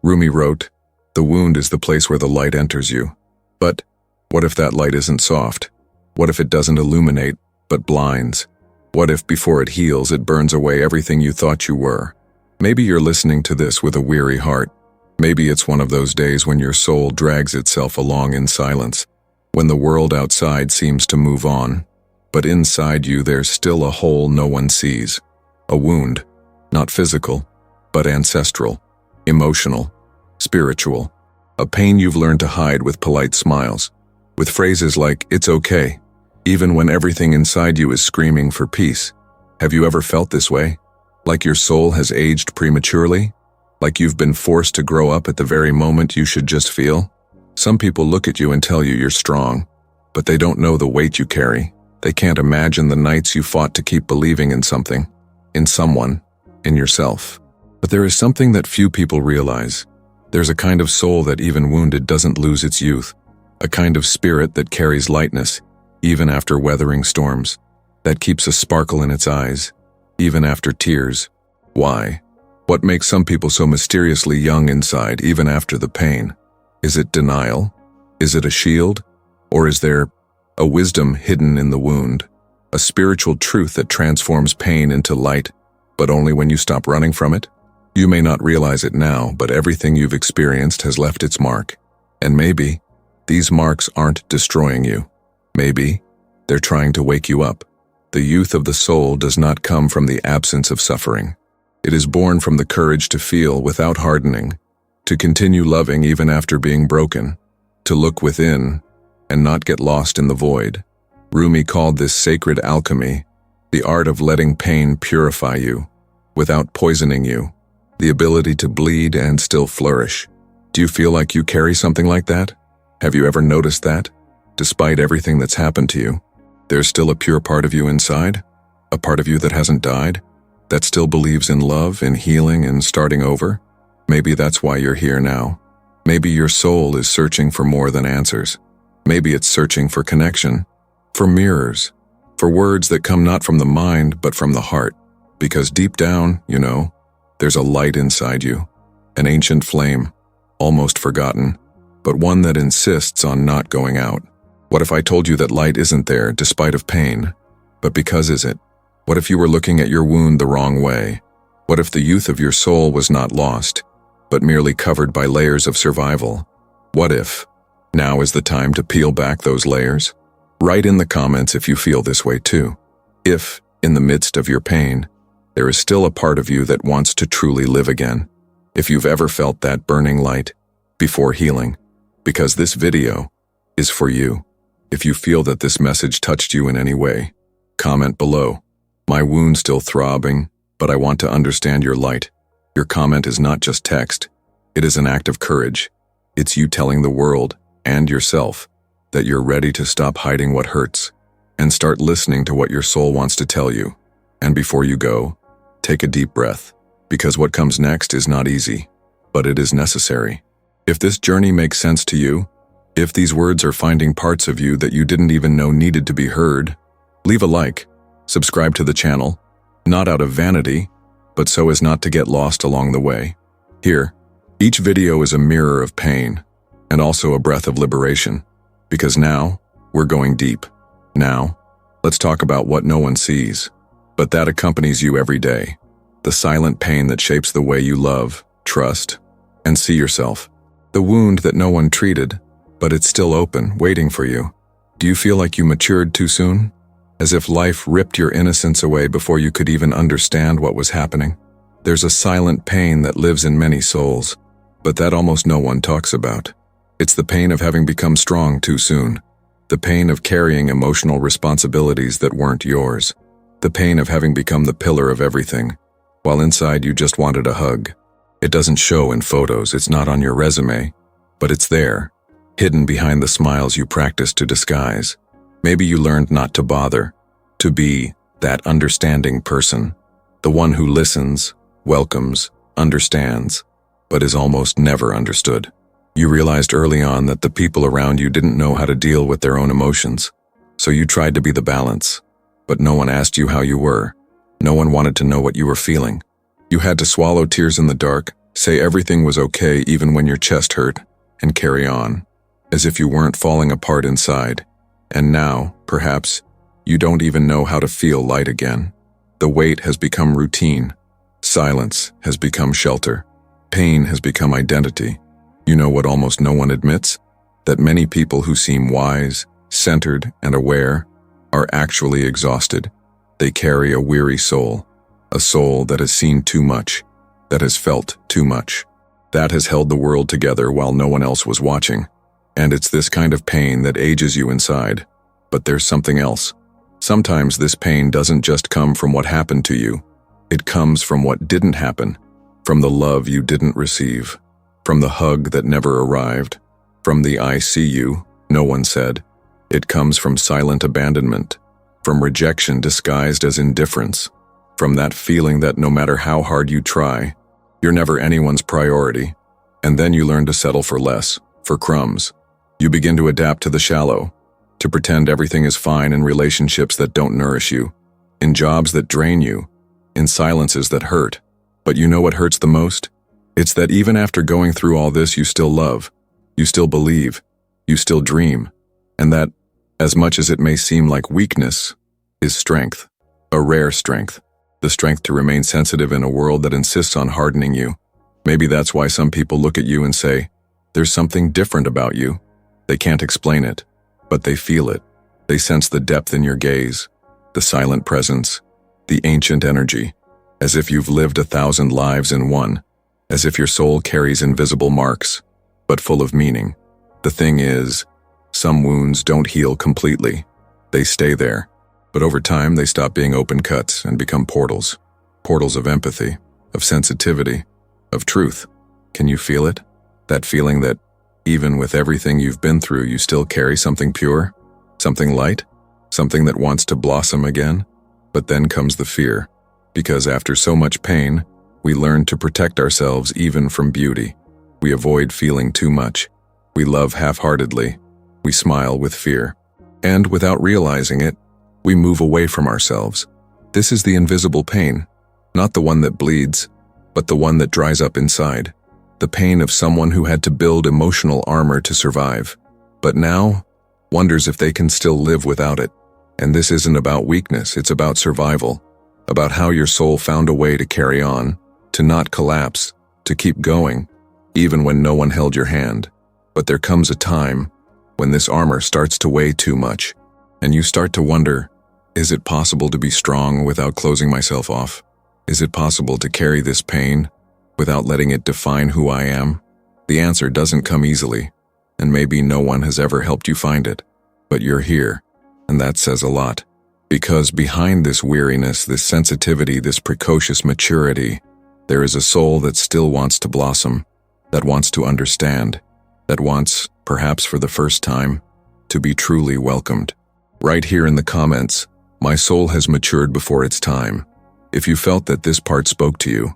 Rumi wrote, "The wound is the place where the light enters you." But what if that light isn't soft? What if it doesn't illuminate, but blinds? What if before it heals, it burns away everything you thought you were? Maybe you're listening to this with a weary heart. Maybe it's one of those days when your soul drags itself along in silence, when the world outside seems to move on, but inside you there's still a hole no one sees. A wound, not physical, but ancestral, emotional, spiritual. A pain you've learned to hide with polite smiles, with phrases like, "It's okay," even when everything inside you is screaming for peace. Have you ever felt this way? Like your soul has aged prematurely? Like you've been forced to grow up at the very moment you should just feel? Some people look at you and tell you you're strong, but they don't know the weight you carry. They can't imagine the nights you fought to keep believing in something, in someone, in yourself. But there is something that few people realize. There's a kind of soul that even wounded doesn't lose its youth, a kind of spirit that carries lightness, even after weathering storms, that keeps a sparkle in its eyes, even after tears. Why? What makes some people so mysteriously young inside, even after the pain? Is it denial? Is it a shield? Or is there a wisdom hidden in the wound? A spiritual truth that transforms pain into light, but only when you stop running from it? You may not realize it now, but everything you've experienced has left its mark. And maybe these marks aren't destroying you. Maybe they're trying to wake you up. The youth of the soul does not come from the absence of suffering. It is born from the courage to feel without hardening, to continue loving even after being broken, to look within and not get lost in the void. Rumi called this sacred alchemy, the art of letting pain purify you, without poisoning you, the ability to bleed and still flourish. Do you feel like you carry something like that? Have you ever noticed that? Despite everything that's happened to you, there's still a pure part of you inside, a part of you that hasn't died, that still believes in love, in healing, and starting over. Maybe that's why you're here now. Maybe your soul is searching for more than answers. Maybe it's searching for connection, for mirrors, for words that come not from the mind but from the heart. Because deep down, there's a light inside you, an ancient flame, almost forgotten, but one that insists on not going out. What if I told you that light isn't there despite of pain, but because is it? What if you were looking at your wound the wrong way? What if the youth of your soul was not lost, but merely covered by layers of survival? What if now is the time to peel back those layers? Write in the comments if you feel this way too. If, in the midst of your pain, there is still a part of you that wants to truly live again. If you've ever felt that burning light before healing, because this video is for you. If you feel that this message touched you in any way, comment below. My wound still throbbing, but I want to understand your light. Your comment is not just text. It is an act of courage. It's you telling the world and yourself that you're ready to stop hiding what hurts and start listening to what your soul wants to tell you. And before you go, take a deep breath, because what comes next is not easy, but it is necessary. If this journey makes sense to you, if these words are finding parts of you that you didn't even know needed to be heard, leave a like, subscribe to the channel, not out of vanity, but so as not to get lost along the way. Here, each video is a mirror of pain, and also a breath of liberation, because now, we're going deep. Now, let's talk about what no one sees, but that accompanies you every day. The silent pain that shapes the way you love, trust, and see yourself. The wound that no one treated, but it's still open, waiting for you. Do you feel like you matured too soon? As if life ripped your innocence away before you could even understand what was happening? There's a silent pain that lives in many souls, but that almost no one talks about. It's the pain of having become strong too soon. The pain of carrying emotional responsibilities that weren't yours. The pain of having become the pillar of everything, while inside you just wanted a hug. It doesn't show in photos, it's not on your resume, but it's there, hidden behind the smiles you practiced to disguise. Maybe you learned not to bother, to be that understanding person, the one who listens, welcomes, understands, but is almost never understood. You realized early on that the people around you didn't know how to deal with their own emotions, so you tried to be the balance, but no one asked you how you were. No one wanted to know what you were feeling. You had to swallow tears in the dark, Say everything was okay even when your chest hurt, and carry on, as if you weren't falling apart inside. And now, perhaps, you don't even know how to feel light again. The weight has become routine. Silence has become shelter. Pain has become identity. You know what almost no one admits? That many people who seem wise, centered, and aware are actually exhausted. They carry a weary soul, a soul that has seen too much, that has felt too much, that has held the world together while no one else was watching. And it's this kind of pain that ages you inside. But there's something else. Sometimes this pain doesn't just come from what happened to you. It comes from what didn't happen, from the love you didn't receive, from the hug that never arrived, from the "I see you," no one said. It comes from silent abandonment, from rejection disguised as indifference, from that feeling that no matter how hard you try, you're never anyone's priority. And then you learn to settle for less, for crumbs. You begin to adapt to the shallow, to pretend everything is fine in relationships that don't nourish you, in jobs that drain you, in silences that hurt. But you know what hurts the most? It's that even after going through all this, you still love, you still believe, you still dream, and that, as much as it may seem like weakness, is strength, a rare strength, the strength to remain sensitive in a world that insists on hardening you. Maybe that's why some people look at you and say, "There's something different about you." They can't explain it, but they feel it. They sense the depth in your gaze, the silent presence, the ancient energy, as if you've lived 1,000 lives in one, as if your soul carries invisible marks, but full of meaning. The thing is, some wounds don't heal completely. They stay there, but over time they stop being open cuts and become portals. Portals of empathy, of sensitivity, of truth. Can you feel it? That feeling that, even with everything you've been through, you still carry something pure, something light, something that wants to blossom again? But then comes the fear, because after so much pain, we learn to protect ourselves even from beauty. We avoid feeling too much. We love half-heartedly. We smile with fear. And without realizing it, we move away from ourselves. This is the invisible pain, not the one that bleeds, but the one that dries up inside. The pain of someone who had to build emotional armor to survive, but now wonders if they can still live without it. And this isn't about weakness, it's about survival, about how your soul found a way to carry on, to not collapse, to keep going, even when no one held your hand. But there comes a time when this armor starts to weigh too much, and you start to wonder, is it possible to be strong without closing myself off? Is it possible to carry this pain without letting it define who I am? The answer doesn't come easily, and maybe no one has ever helped you find it. But you're here, and that says a lot. Because behind this weariness, this sensitivity, this precocious maturity, there is a soul that still wants to blossom, that wants to understand, that wants, perhaps for the first time, to be truly welcomed. Right here in the comments, my soul has matured before its time. If you felt that this part spoke to you,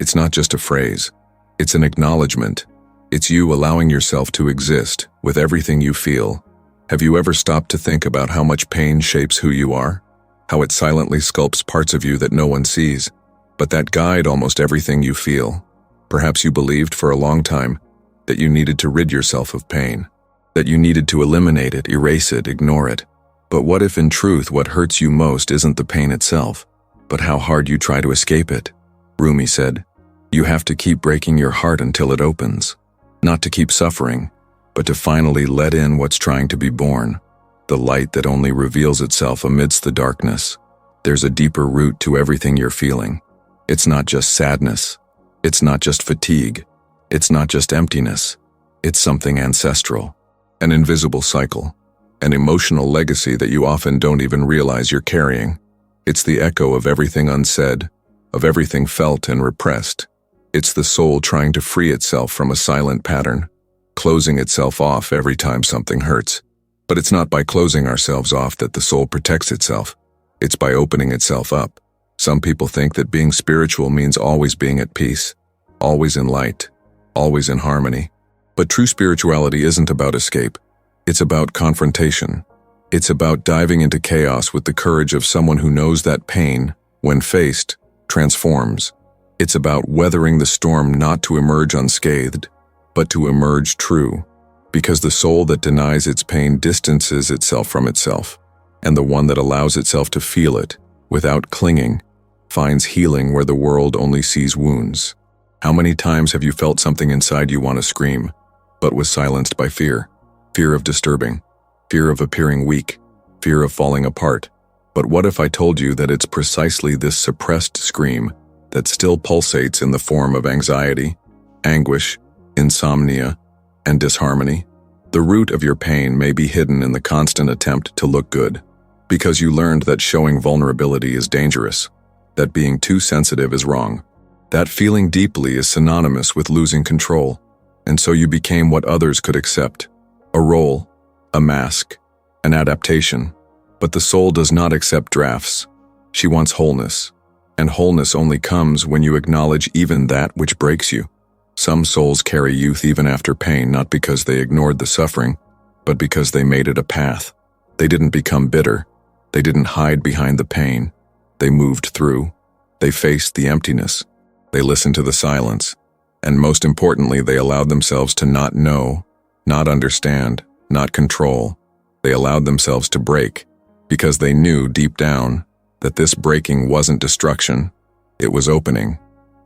it's not just a phrase, it's an acknowledgement. It's you allowing yourself to exist with everything you feel. Have you ever stopped to think about how much pain shapes who you are? How it silently sculpts parts of you that no one sees, but that guide almost everything you feel? Perhaps you believed for a long time that you needed to rid yourself of pain, that you needed to eliminate it, erase it, ignore it. But what if in truth what hurts you most isn't the pain itself, but how hard you try to escape it? Rumi said, "You have to keep breaking your heart until it opens. Not to keep suffering, but to finally let in what's trying to be born, the light that only reveals itself amidst the darkness. There's a deeper root to everything you're feeling. It's not just sadness. It's not just fatigue. It's not just emptiness. It's something ancestral, an invisible cycle, an emotional legacy that you often don't even realize you're carrying. It's the echo of everything unsaid, of everything felt and repressed. It's the soul trying to free itself from a silent pattern, closing itself off every time something hurts. But it's not by closing ourselves off that the soul protects itself. It's by opening itself up. Some people think that being spiritual means always being at peace, always in light, always in harmony. But true spirituality isn't about escape. It's about confrontation. It's about diving into chaos with the courage of someone who knows that pain, when faced, transforms. It's about weathering the storm not to emerge unscathed, but to emerge true, because the soul that denies its pain distances itself from itself, and the one that allows itself to feel it, without clinging, finds healing where the world only sees wounds. How many times have you felt something inside you want to scream, but was silenced by fear? Fear of disturbing, fear of appearing weak, fear of falling apart. But what if I told you that it's precisely this suppressed scream that still pulsates in the form of anxiety, anguish, insomnia, and disharmony? The root of your pain may be hidden in the constant attempt to look good, because you learned that showing vulnerability is dangerous, that being too sensitive is wrong, that feeling deeply is synonymous with losing control, and so you became what others could accept, a role, a mask, an adaptation. But the soul does not accept drafts. She wants wholeness, and wholeness only comes when you acknowledge even that which breaks you. Some souls carry youth even after pain, not because they ignored the suffering, but because they made it a path. They didn't become bitter. They didn't hide behind the pain. They moved through. They faced the emptiness. They listened to the silence. And most importantly, they allowed themselves to not know, not understand, not control. They allowed themselves to break, because they knew deep down that this breaking wasn't destruction, it was opening.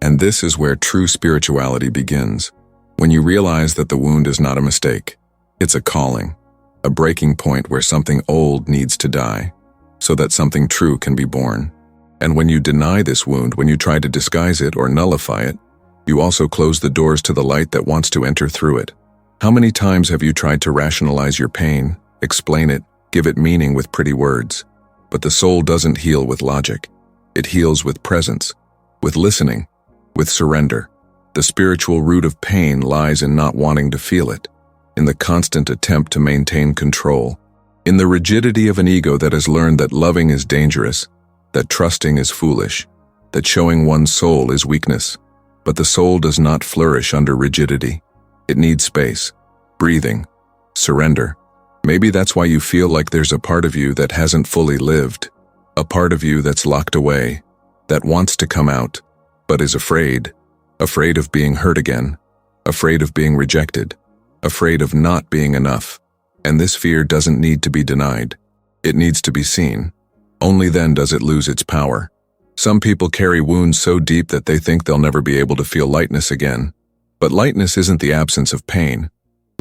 And this is where true spirituality begins, when you realize that the wound is not a mistake. It's a calling, a breaking point where something old needs to die, so that something true can be born. And when you deny this wound, when you try to disguise it or nullify it, you also close the doors to the light that wants to enter through it. How many times have you tried to rationalize your pain, explain it, give it meaning with pretty words? But the soul doesn't heal with logic. It heals with presence, with listening, with surrender. The spiritual root of pain lies in not wanting to feel it, in the constant attempt to maintain control, in the rigidity of an ego that has learned that loving is dangerous, that trusting is foolish, that showing one's soul is weakness. But the soul does not flourish under rigidity. It needs space, breathing, surrender. Maybe that's why you feel like there's a part of you that hasn't fully lived, a part of you that's locked away, that wants to come out, but is afraid of being hurt again, afraid of being rejected, afraid of not being enough. And this fear doesn't need to be denied. It needs to be seen. Only then does it lose its power. Some people carry wounds so deep that they think they'll never be able to feel lightness again. But lightness isn't the absence of pain.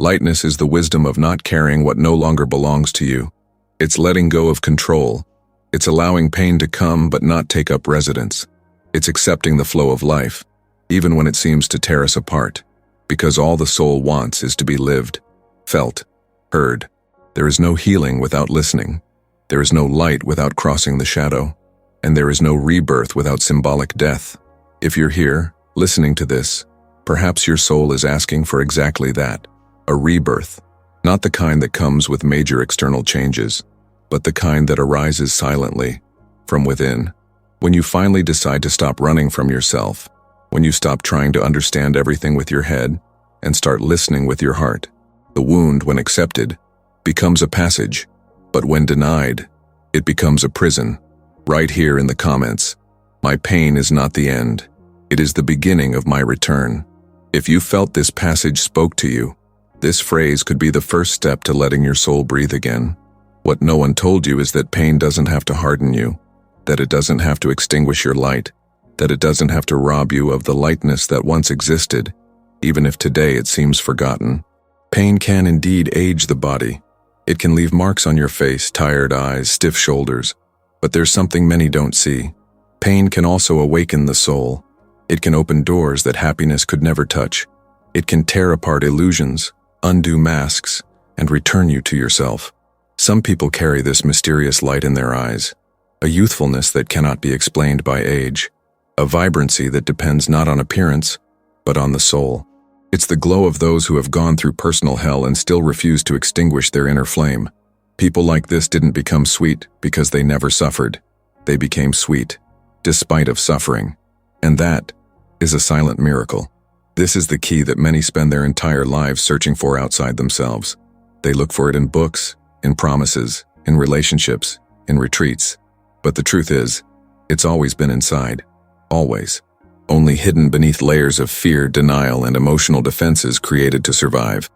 Lightness is the wisdom of not carrying what no longer belongs to you. It's letting go of control. It's allowing pain to come but not take up residence. It's accepting the flow of life, even when it seems to tear us apart. Because all the soul wants is to be lived, felt, heard. There is no healing without listening. There is no light without crossing the shadow. And there is no rebirth without symbolic death. If you're here, listening to this, perhaps your soul is asking for exactly that, a rebirth. Not the kind that comes with major external changes, but the kind that arises silently, from within. When you finally decide to stop running from yourself, when you stop trying to understand everything with your head and start listening with your heart, the wound, when accepted, becomes a passage, but when denied, it becomes a prison. Right here in the comments, my pain is not the end. It is the beginning of my return. If you felt this passage spoke to you, this phrase could be the first step to letting your soul breathe again. What no one told you is that pain doesn't have to harden you, that it doesn't have to extinguish your light, that it doesn't have to rob you of the lightness that once existed, even if today it seems forgotten. Pain can indeed age the body. It can leave marks on your face, tired eyes, stiff shoulders. But there's something many don't see. Pain can also awaken the soul. It can open doors that happiness could never touch. It can tear apart illusions, undo masks, and return you to yourself. Some people carry this mysterious light in their eyes, a youthfulness that cannot be explained by age, a vibrancy that depends not on appearance, but on the soul. It's the glow of those who have gone through personal hell and still refuse to extinguish their inner flame. People like this didn't become sweet because they never suffered. They became sweet, despite of suffering. And that is a silent miracle. This is the key that many spend their entire lives searching for outside themselves. They look for it in books, in promises, in relationships, in retreats. But the truth is, it's always been inside. Always. only hidden beneath layers of fear, denial, and emotional defenses created to survive.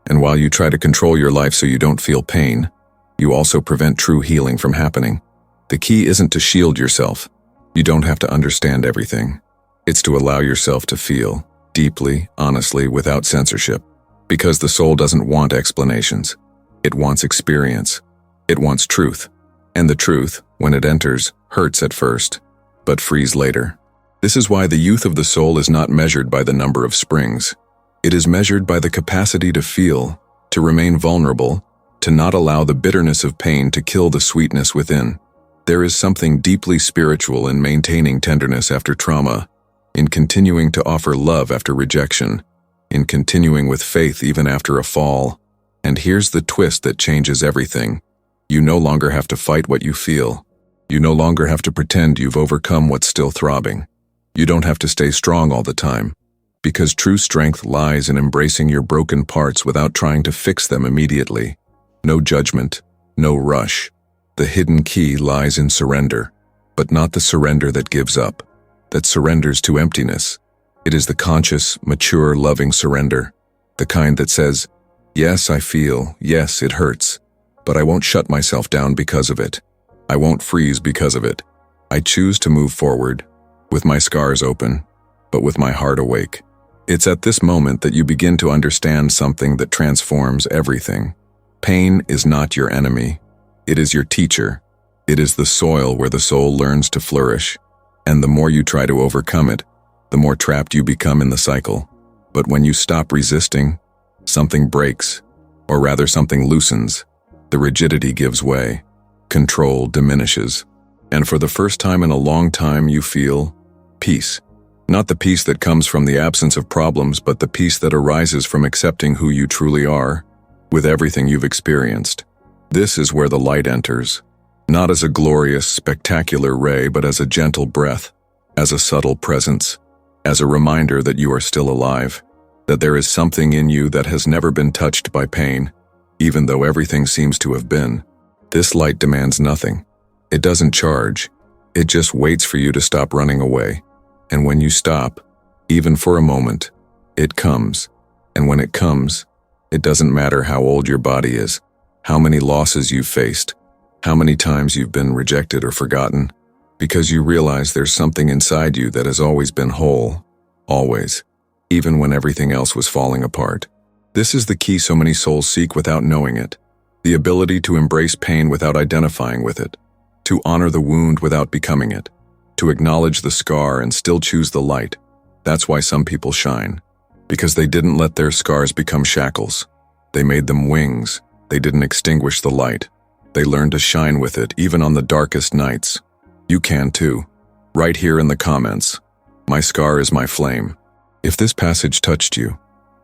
And while you try to control your life so you don't feel pain, you also prevent true healing from happening. The key isn't to shield yourself. You don't have to understand everything. It's to allow yourself to feel, deeply, honestly, without censorship. Because the soul doesn't want explanations. It wants experience. It wants truth. And the truth, when it enters, hurts at first, but frees later. This is why the youth of the soul is not measured by the number of springs. It is measured by the capacity to feel, to remain vulnerable, to not allow the bitterness of pain to kill the sweetness within. There is something deeply spiritual in maintaining tenderness after trauma, in continuing to offer love after rejection, in continuing with faith even after a fall. And here's the twist that changes everything. You no longer have to fight what you feel. You no longer have to pretend you've overcome what's still throbbing. You don't have to stay strong all the time, because true strength lies in embracing your broken parts without trying to fix them immediately. No judgment, no rush. The hidden key lies in surrender, but not the surrender that gives up, that surrenders to emptiness. It is the conscious, mature, loving surrender, the kind that says, yes, I feel, yes, it hurts, but I won't shut myself down because of it. I won't freeze because of it. I choose to move forward, with my scars open, but with my heart awake. It's at this moment that you begin to understand something that transforms everything. Pain is not your enemy. It is your teacher. It is the soil where the soul learns to flourish. And the more you try to overcome it, the more trapped you become in the cycle. But when you stop resisting, something breaks, or rather something loosens. The rigidity gives way. Control diminishes. And for the first time in a long time, you feel peace. Not the peace that comes from the absence of problems, but the peace that arises from accepting who you truly are, with everything you've experienced. This is where the light enters, not as a glorious, spectacular ray, but as a gentle breath, as a subtle presence, as a reminder that you are still alive, that there is something in you that has never been touched by pain, even though everything seems to have been. This light demands nothing. It doesn't charge. It just waits for you to stop running away. And when you stop, even for a moment, it comes. And when it comes, it doesn't matter how old your body is, how many losses you've faced, how many times you've been rejected or forgotten, because you realize there's something inside you that has always been whole, always, even when everything else was falling apart. This is the key so many souls seek without knowing it, the ability to embrace pain without identifying with it, to honor the wound without becoming it, to acknowledge the scar and still choose the light. That's why some people shine, because they didn't let their scars become shackles. They made them wings. They didn't extinguish the light. They learned to shine with it, even on the darkest nights. You can too. Right here in the comments. My scar is my flame. If this passage touched you,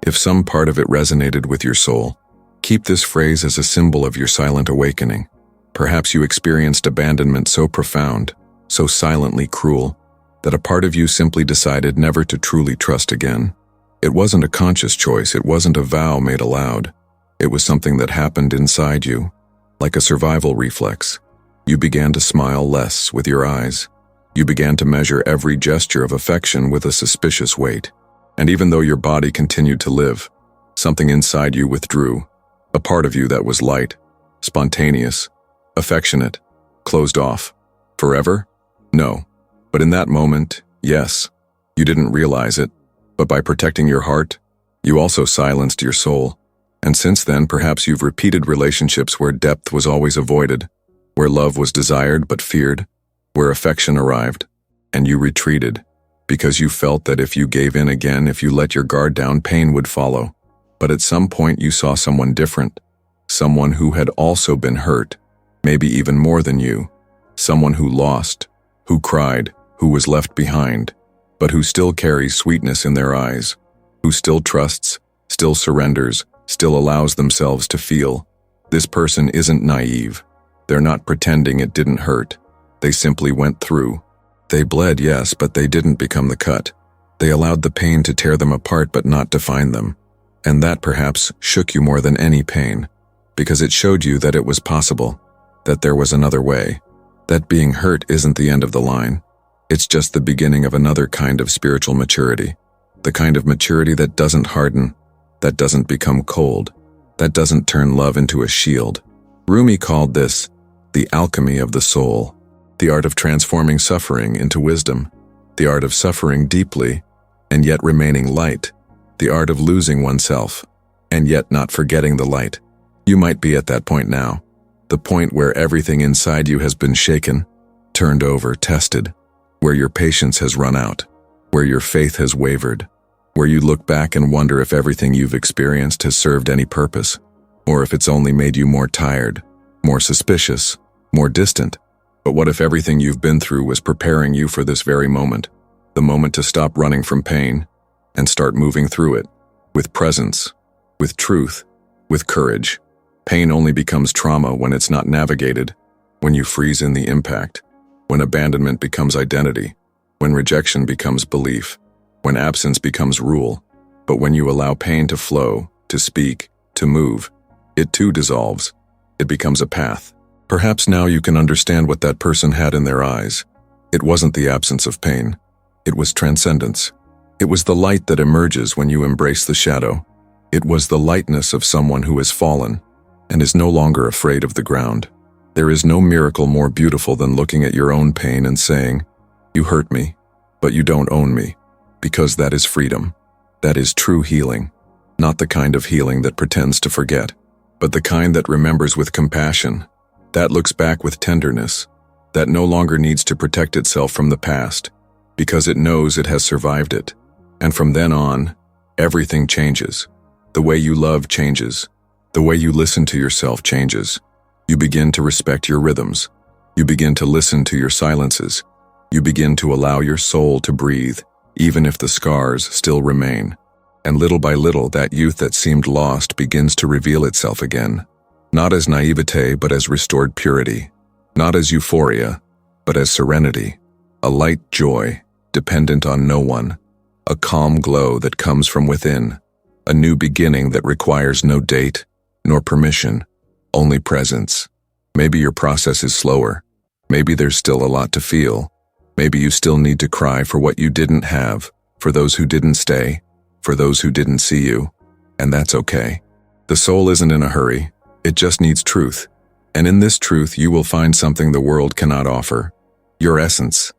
if some part of it resonated with your soul, keep this phrase as a symbol of your silent awakening. Perhaps you experienced abandonment so profound, so silently cruel, that a part of you simply decided never to truly trust again. It wasn't a conscious choice. It wasn't a vow made aloud. It was something that happened inside you, like a survival reflex. You began to smile less with your eyes. You began to measure every gesture of affection with a suspicious weight. And even though your body continued to live, something inside you withdrew, a part of you that was light, spontaneous, affectionate, closed off. Forever? No. But in that moment, yes. You didn't realize it, but by protecting your heart, you also silenced your soul. And since then, perhaps you've repeated relationships where depth was always avoided, where love was desired but feared, where affection arrived, and you retreated, because you felt that if you gave in again, if you let your guard down, pain would follow. But at some point you saw someone different, someone who had also been hurt, maybe even more than you, someone who lost, who cried, who was left behind, but who still carries sweetness in their eyes, who still trusts, still surrenders, still allows themselves to feel. This person isn't naive. They're not pretending it didn't hurt. They simply went through. They bled, yes, but they didn't become the cut. They allowed the pain to tear them apart but not define them. And that perhaps shook you more than any pain, because it showed you that it was possible, that there was another way, that being hurt isn't the end of the line. It's just the beginning of another kind of spiritual maturity. The kind of maturity that doesn't harden, that doesn't become cold, that doesn't turn love into a shield. Rumi called this the alchemy of the soul, the art of transforming suffering into wisdom, the art of suffering deeply and yet remaining light, the art of losing oneself and yet not forgetting the light. You might be at that point now, the point where everything inside you has been shaken, turned over, tested, where your patience has run out, where your faith has wavered, where you look back and wonder if everything you've experienced has served any purpose, or if it's only made you more tired, more suspicious, more distant. But what if everything you've been through was preparing you for this very moment, the moment to stop running from pain and start moving through it, with presence, with truth, with courage? Pain only becomes trauma when it's not navigated, when you freeze in the impact, when abandonment becomes identity, when rejection becomes belief, when absence becomes rule. But when you allow pain to flow, to speak, to move, it too dissolves. It becomes a path. Perhaps now you can understand what that person had in their eyes. It wasn't the absence of pain. It was transcendence. It was the light that emerges when you embrace the shadow. It was the lightness of someone who has fallen and is no longer afraid of the ground. There is no miracle more beautiful than looking at your own pain and saying, "You hurt me, but you don't own me," because that is freedom. That is true healing. Not the kind of healing that pretends to forget, but the kind that remembers with compassion, that looks back with tenderness, that no longer needs to protect itself from the past, because it knows it has survived it. And from then on, everything changes. The way you love changes. The way you listen to yourself changes. You begin to respect your rhythms. You begin to listen to your silences. You begin to allow your soul to breathe, even if the scars still remain. And little by little, that youth that seemed lost begins to reveal itself again. Not as naivete, but as restored purity. Not as euphoria, but as serenity. A light joy, dependent on no one. A calm glow that comes from within. A new beginning that requires no date, nor permission, only presence. Maybe your process is slower. Maybe there's still a lot to feel. Maybe you still need to cry for what you didn't have, for those who didn't stay, for those who didn't see you. And that's okay. The soul isn't in a hurry. It just needs truth. And in this truth, you will find something the world cannot offer. Your essence.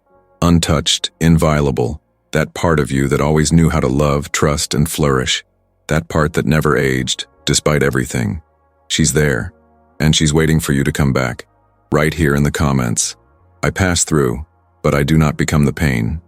Untouched, inviolable. That part of you that always knew how to love, trust, and flourish. That part that never aged, despite everything. She's there, and she's waiting for you to come back. Right here in the comments. I pass through, but I do not become the pain.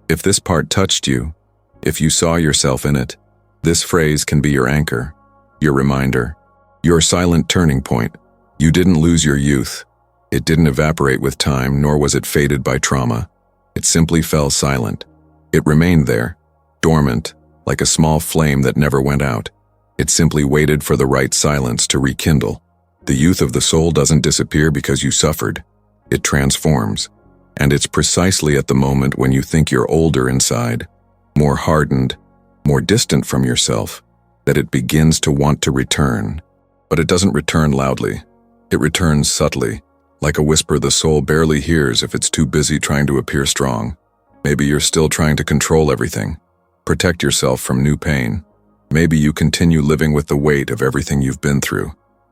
If this part touched you, if you saw yourself in it, this phrase can be your anchor, your reminder, your silent turning point. You didn't lose your youth. It didn't evaporate with time, nor was it faded by trauma. It simply fell silent. It remained there, dormant, like a small flame that never went out. It simply waited for the right silence to rekindle. The youth of the soul doesn't disappear because you suffered. It transforms. And it's precisely at the moment when you think you're older inside, more hardened, more distant from yourself, that it begins to want to return. But it doesn't return loudly. It returns subtly, like a whisper the soul barely hears if it's too busy trying to appear strong. Maybe you're still trying to control everything, protect yourself from new pain. Maybe you continue living with the weight of everything you've been through,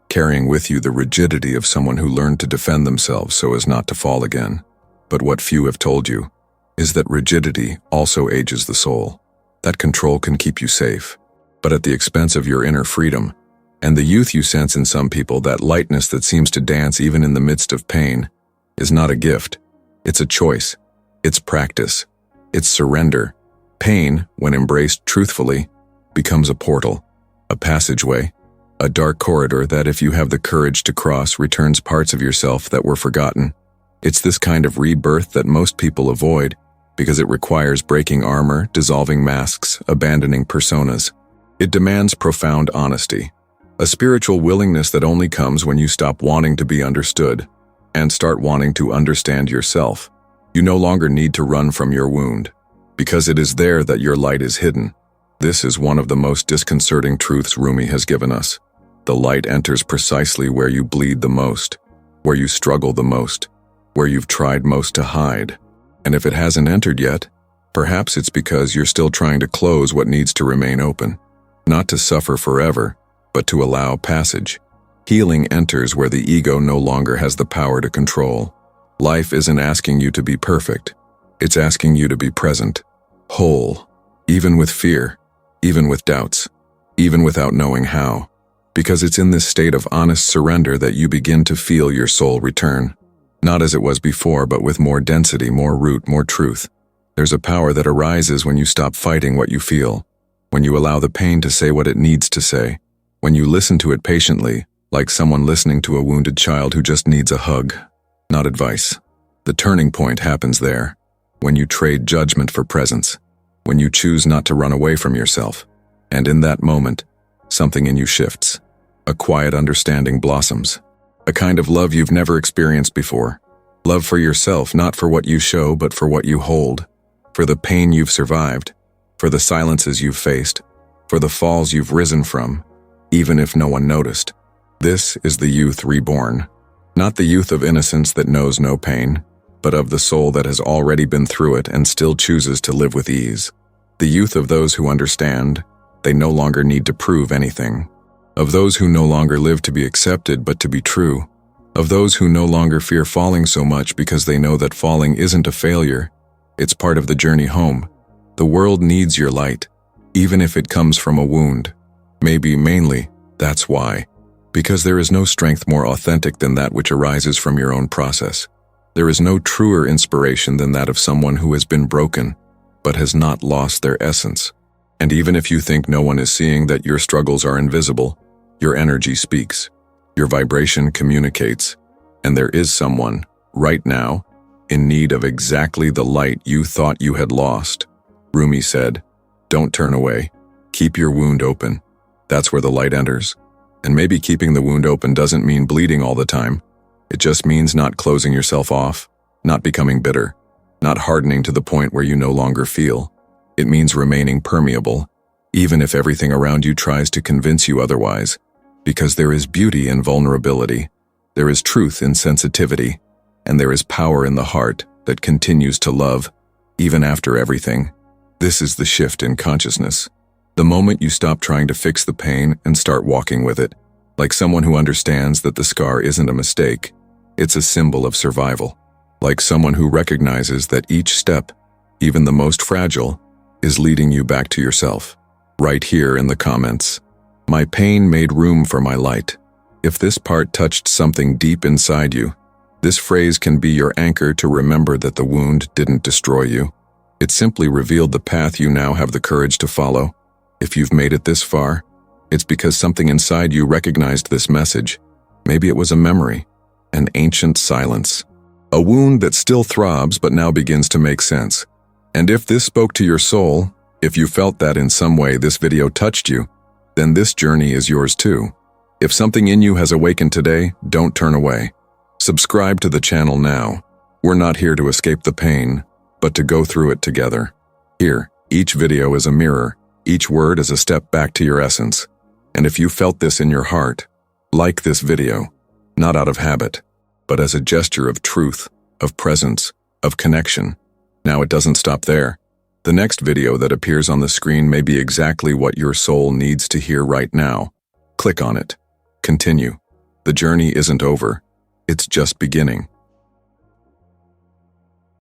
carrying with you the rigidity of someone who learned to defend themselves so as not to fall again. But what few have told you is that rigidity also ages the soul. That control can keep you safe, but at the expense of your inner freedom. And the youth you sense in some people, that lightness that seems to dance even in the midst of pain, is not a gift. It's a choice. It's practice. It's surrender. Pain, when embraced truthfully, becomes a portal, a passageway, a dark corridor that, if you have the courage to cross, returns parts of yourself that were forgotten. It's this kind of rebirth that most people avoid because it requires breaking armor, dissolving masks, abandoning personas. It demands profound honesty, a spiritual willingness that only comes when you stop wanting to be understood and start wanting to understand yourself. You no longer need to run from your wound, because it is there that your light is hidden. This is one of the most disconcerting truths Rumi has given us. The light enters precisely where you bleed the most, where you struggle the most, where you've tried most to hide. And if it hasn't entered yet, perhaps it's because you're still trying to close what needs to remain open. Not to suffer forever, but to allow passage. Healing enters where the ego no longer has the power to control. Life isn't asking you to be perfect. It's asking you to be present, whole, even with fear, even with doubts, even without knowing how. Because it's in this state of honest surrender that you begin to feel your soul return. Not as it was before, but with more density, more root, more truth. There's a power that arises when you stop fighting what you feel, when you allow the pain to say what it needs to say, when you listen to it patiently, like someone listening to a wounded child who just needs a hug, not advice. The turning point happens there, when you trade judgment for presence, when you choose not to run away from yourself. And in that moment, something in you shifts. A quiet understanding blossoms. A kind of love you've never experienced before. Love for yourself, not for what you show, but for what you hold. For the pain you've survived. For the silences you've faced. For the falls you've risen from, even if no one noticed. This is the youth reborn. Not the youth of innocence that knows no pain, but of the soul that has already been through it and still chooses to live with ease. The youth of those who understand they no longer need to prove anything. Of those who no longer live to be accepted but to be true. Of those who no longer fear falling so much because they know that falling isn't a failure. It's part of the journey home. The world needs your light, even if it comes from a wound. Maybe mainly, that's why. Because there is no strength more authentic than that which arises from your own process. There is no truer inspiration than that of someone who has been broken, but has not lost their essence. And even if you think no one is seeing that your struggles are invisible, your energy speaks. Your vibration communicates. And there is someone, right now, in need of exactly the light you thought you had lost. Rumi said, "Don't turn away. Keep your wound open. That's where the light enters." And maybe keeping the wound open doesn't mean bleeding all the time. It just means not closing yourself off, not becoming bitter, not hardening to the point where you no longer feel. It means remaining permeable, even if everything around you tries to convince you otherwise. Because there is beauty in vulnerability, there is truth in sensitivity, and there is power in the heart that continues to love, even after everything. This is the shift in consciousness. The moment you stop trying to fix the pain and start walking with it, like someone who understands that the scar isn't a mistake, it's a symbol of survival. Like someone who recognizes that each step, even the most fragile, is leading you back to yourself. Right here in the comments. My pain made room for my light. If this part touched something deep inside you, this phrase can be your anchor to remember that the wound didn't destroy you. It simply revealed the path you now have the courage to follow. If you've made it this far, it's because something inside you recognized this message. Maybe it was a memory, an ancient silence, a wound that still throbs but now begins to make sense. And if this spoke to your soul, if you felt that in some way this video touched you, then this journey is yours too. If something in you has awakened today, don't turn away. Subscribe to the channel now. We're not here to escape the pain, but to go through it together. Here, each video is a mirror, each word is a step back to your essence. And if you felt this in your heart, like this video, not out of habit, but as a gesture of truth, of presence, of connection. Now it doesn't stop there. The next video that appears on the screen may be exactly what your soul needs to hear right now. Click on it. Continue. The journey isn't over. It's just beginning.